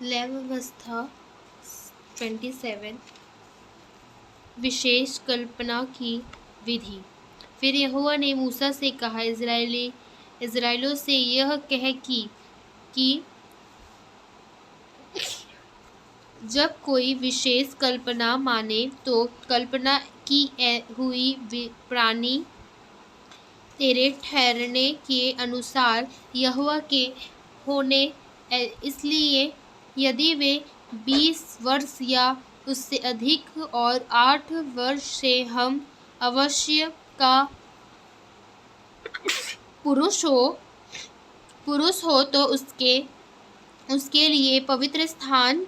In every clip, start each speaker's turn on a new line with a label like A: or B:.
A: लैंगिकवस्था 27 विशेष कल्पना की विधि। फिर यहोवा ने मूसा से कहा, इस्राएलियों से यह कह कि जब कोई विशेष कल्पना माने तो कल्पना की हुई प्राणी तेरे ठहरने के अनुसार यहोवा के होने, इसलिए यदि वे 20 वर्ष या उससे अधिक और 8 वर्ष से हम अवश्य का पुरुष हो तो उसके लिए पवित्र स्थान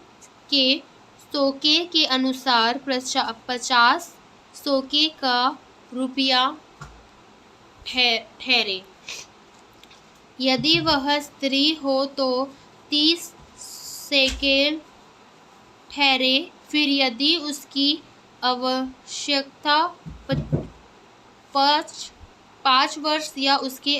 A: के सोके के अनुसार 50 सोके का रुपया ठहरे। यदि वह स्त्री हो तो 30 शेकेल ठहरे। फिर यदि उसकी आवश्यकता 5 वर्ष या उसके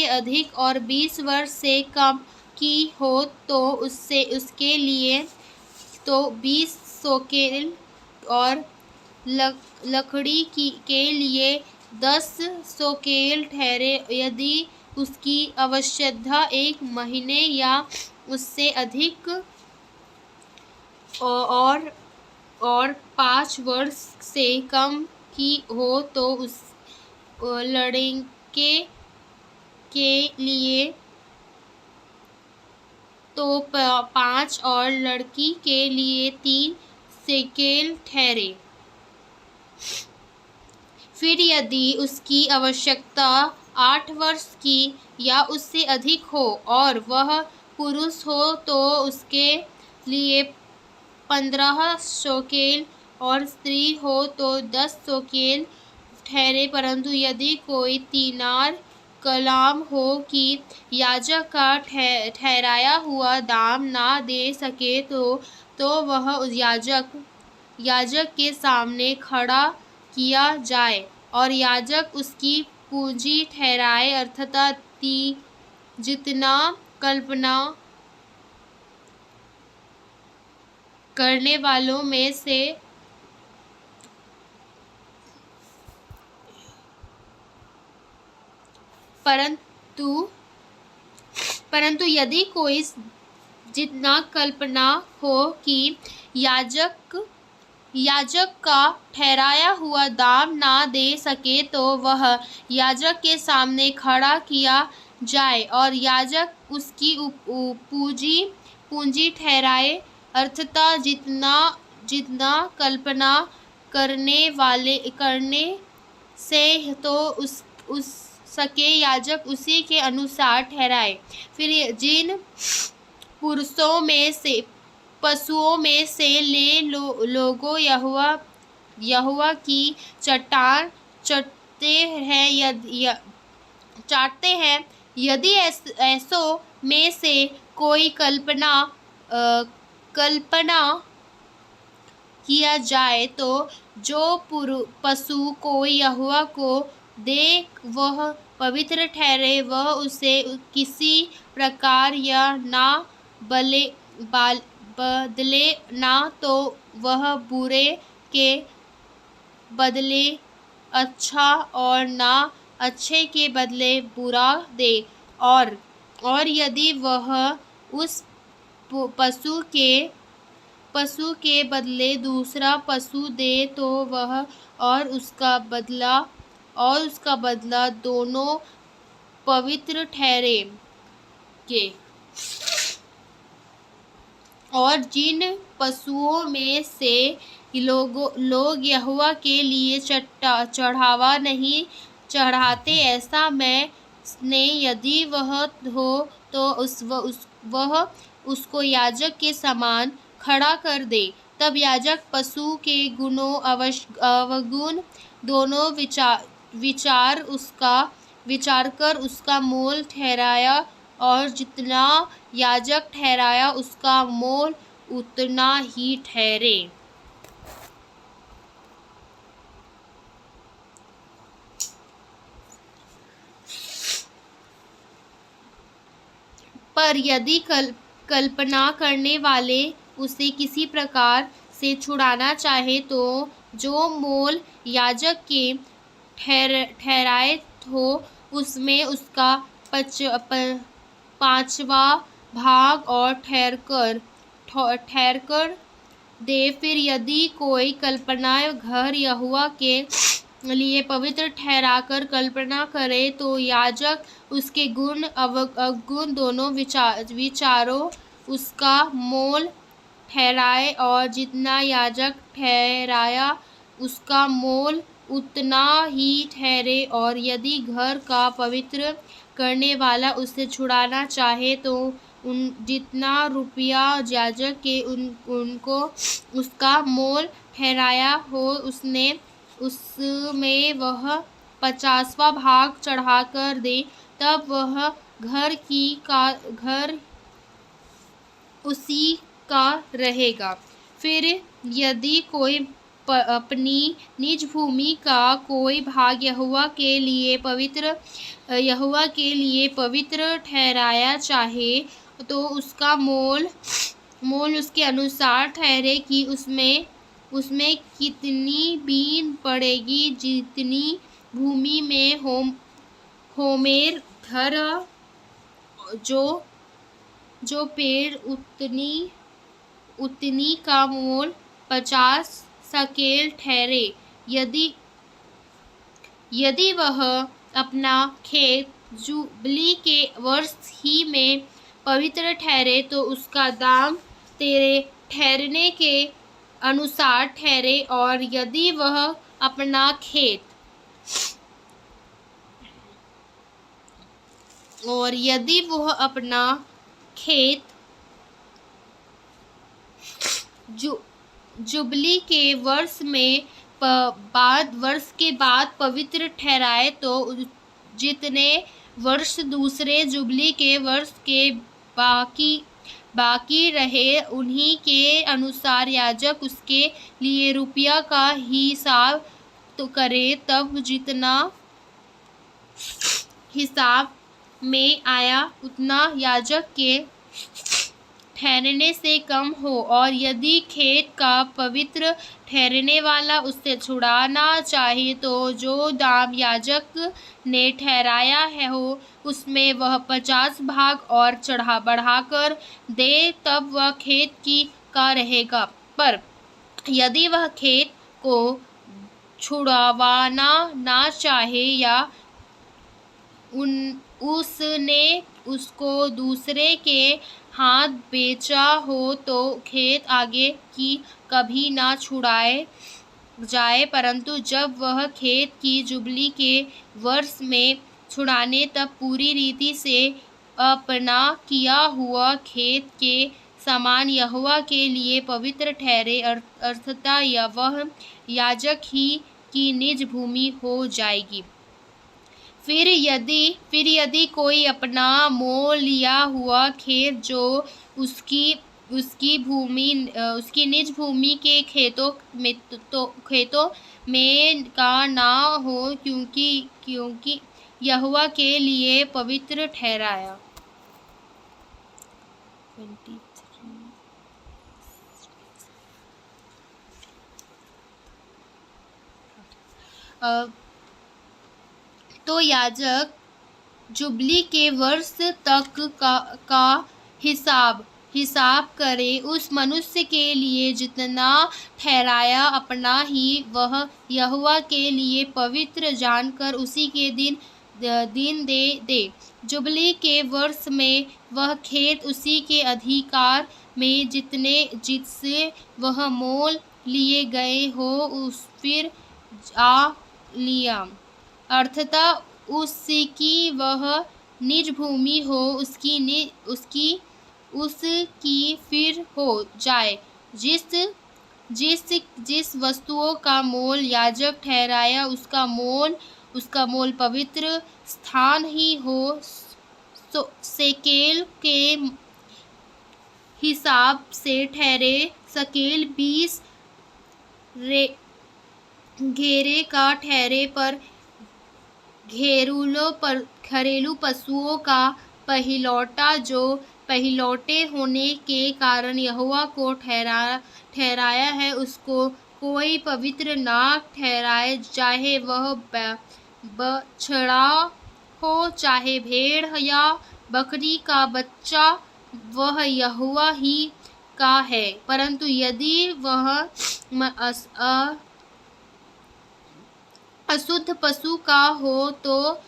A: अधिक और 20 वर्ष से कम की हो तो उसके लिए तो 20 शेकेल और लकड़ी के लिए 10 शेकेल ठहरे। यदि उसकी आवश्यकता 1 महीने या उससे अधिक और 5 वर्ष से कम की हो तो उस लड़के के लिए तो 5 और लड़की के लिए 3 शेकेल ठहरे। फिर यदि उसकी आवश्यकता 8 वर्ष की या उससे अधिक हो और वह पुरुष हो तो उसके लिए 15 शेकेल और स्त्री हो तो 10 शेकेल ठहरे। परंतु यदि कोई तीनार कलाम हो कि याजक का ठहराया हुआ दाम ना दे सके तो वह याजक के सामने खड़ा किया जाए और याजक उसकी पूंजी ठहराए, अर्थात जितना कल्पना करने वालों में से परंतु यदि कोई जितना कल्पना हो कि याजक का ठहराया हुआ दाम ना दे सके तो वह याजक के सामने खड़ा किया जाए और याजक उसकी पूंजी ठहराए, अर्थात जितना कल्पना करने से तो उस सके याजक उसी के अनुसार ठहराए। फिर जिन पशुओं में से लोगों यहोवा की चट्टान चाटते हैं, यदि ऐसों में से कोई कल्पना किया जाए तो जो पशु को यहोवा को दे वह पवित्र ठहरे, वह उसे किसी प्रकार या ना बदले ना तो वह बुरे के बदले अच्छा और ना अच्छे के बदले बुरा दे। और यदि वह उस पशु के बदले दूसरा पशु दे तो वह और उसका बदला दोनों पवित्र ठहरेंगे। और जिन पशुओं में से लोग यहोवा के लिए चढ़ावा नहीं चढ़ाते, ऐसा में यदि वह हो तो वह उसको याजक के समान खड़ा कर दे। तब याजक पशु के गुणों अवगुण दोनों विचार कर उसका मोल ठहराया, और जितना याजक ठहराया उसका मोल उतना ही ठहरे। पर यदि कल्पना करने वाले उसे किसी प्रकार से छुड़ाना चाहे तो जो मोल याजक के ठहराए हो उसमें उसका 5वां भाग और ठहरकर दे। फिर यदि कोई कल्पना घर यहोवा के लिए पवित्र ठहराकर कल्पना करे तो याजक उसके गुण अवगुण दोनों विचारों उसका मोल ठहराए, और जितना याजक ठहराया उसका मोल उतना ही ठहरे। और यदि घर का पवित्र करने वाला उससे छुड़ाना चाहे तो जितना रुपया याजक के उनको उसका मोल ठहराया हो उसमें वह 50वां भाग चढ़ाकर दे, तब वह घर उसी का रहेगा। फिर यदि कोई अपनी निज भूमि का कोई भाग यहोवा के लिए पवित्र ठहराया चाहे तो उसका मोल उसके अनुसार ठहरे कि उसमें कितनी बीन पड़ेगी, जितनी भूमि में होमेर घर जो पेड़ उतनी का मोल 50 सकेल ठहरे। यदि वह अपना खेत जुबली के वर्ष ही में पवित्र ठहरे तो उसका दाम तेरे ठहरने के अनुसार ठहरे। और यदि वह अपना खेत जुबली के वर्ष के बाद पवित्र ठहराए तो जितने वर्ष दूसरे जुबली के वर्ष के बाकी रहे उन्हीं के अनुसार याजक उसके लिए रुपया का हिसाब तो करे। तब जितना हिसाब में आया उतना याजक के ठहरने से कम हो। और यदि खेत का पवित्र ठहरने वाला उससे छुड़ाना चाहे तो जो दाम याजक ने ठहराया है हो उसमें वह 50 भाग और बढ़ाकर दे, तब वह खेत का रहेगा। पर यदि वह खेत को छुड़वाना ना चाहे या उसने उसको दूसरे के हाथ बेचा हो तो खेत आगे की कभी ना छुड़ाए जाए, परंतु जब वह खेत की जुबली के वर्ष में छुड़ाने तब पूरी रीति से अपना किया हुआ खेत के समान यहोवा के लिए पवित्र ठहरे, अर्थात वह याजक ही की निज भूमि हो जाएगी। फिर यदि कोई अपना मोल लिया हुआ खेत जो उसकी निज भूमि के खेतों में का ना हो, क्योंकि यहोवा के लिए पवित्र ठहराया। 23 तो याजक जुबली के वर्ष तक का हिसाब करे, उस मनुष्य के लिए जितना ठहराया अपना ही वह यहोवा के लिए पवित्र जानकर उसी के दिन दे। जुबली के वर्ष में वह खेत उसी के अधिकार में जिससे वह मोल लिए गए हो फिर आ लिया, अर्थात उसकी वह निज भूमि हो उसकी फिर हो जाए। जिस वस्तुओं का मोल याजक ठहराया उसका मोल पवित्र स्थान ही हो, सेकेल के हिसाब से ठहरे। सकेल 20 घेरे का ठहरे, पर घरेलू पशुओं का पहिलौटे होने के कारण यहोवा को ठहराया है, उसको कोई पवित्र ना ठहराए, चाहे वह बछड़ा हो, चाहे भेड़ या बकरी का बच्चा, वह यहोवा ही का है। परंतु यदि वह अशुद्ध पशु का हो तो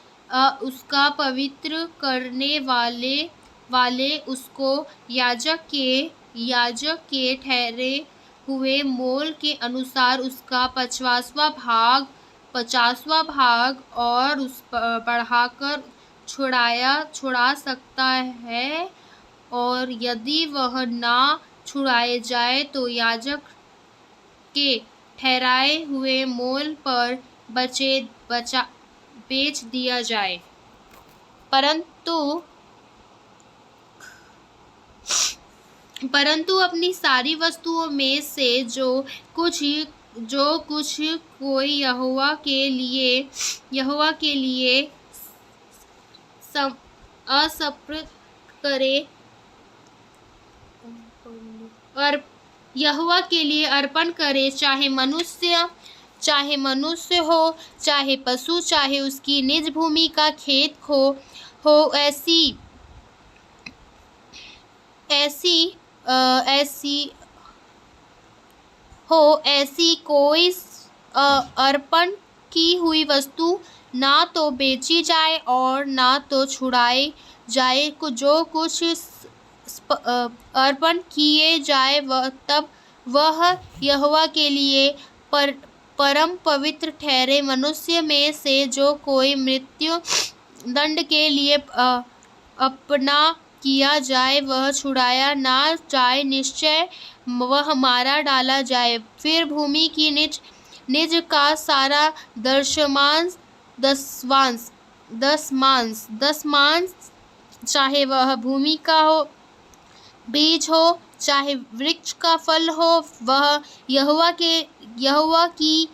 A: उसका पवित्र करने वाले उसको याजक के ठहरे हुए मोल के अनुसार उसका 50वां भाग और उस बढ़ाकर छुड़ा सकता है, और यदि वह ना छुड़ाए जाए तो याजक के ठहराए हुए मोल पर बेच दिया जाए। परंतु अपनी सारी वस्तुओं में से जो कुछ कोई यहोवा के लिए असर्पित करे और यहोवा के लिए अर्पण करे, चाहे मनुष्य हो, चाहे पशु, चाहे उसकी निज भूमि का खेत हो, ऐसी कोई अर्पण की हुई वस्तु ना तो बेची जाए और ना तो छुड़ाई जाए। जो कुछ अर्पण किए जाए तब वह यहोवा के लिए परम पवित्र ठहरे। मनुष्य में से जो कोई मृत्यु दंड के लिए अपना किया जाए, वह छुड़ाया ना जाए, निश्चय वह मारा डाला जाए। फिर भूमि की निज का सारा दसमांश, चाहे वह भूमि का हो, बीज हो, चाहे वृक्ष का फल हो, वह यहोवा की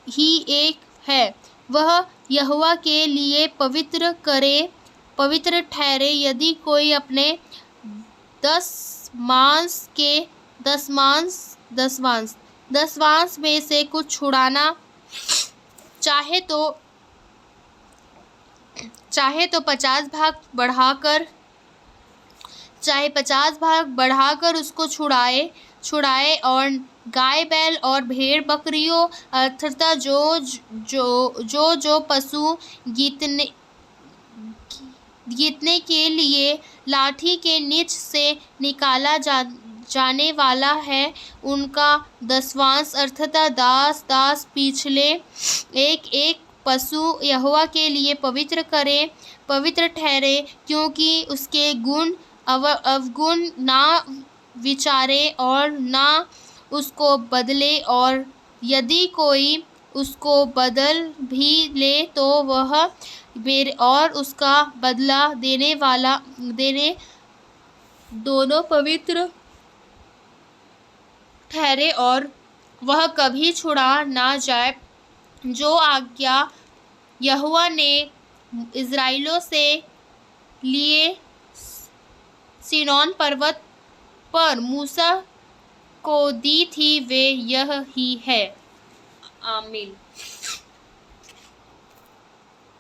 A: ही एक है। वह यहोवा के लिए पवित्र ठहरे। यदि कोई अपने दसवांश में से कुछ छुड़ाना चाहे तो 50 भाग बढ़ाकर उसको छुड़ाए, और गाय बैल और भेड़ बकरियों अर्थात जो पशु गीतने के लिए लाठी के नीच से निकाला जाने वाला है, उनका दसवांश अर्थात दास पिछले एक पशु यहोवा के लिए पवित्र ठहरे, क्योंकि उसके गुण अवगुण ना विचारे और ना उसको बदले, और यदि कोई उसको बदल भी ले तो वह और उसका बदला देने दोनों पवित्र ठहरे, और वह कभी छुड़ा ना जाए। जो आज्ञा यहोवा ने इस्राएलियों से लिए सीनोन पर्वत पर मूसा को दी थी, वे यह ही है। आमीन।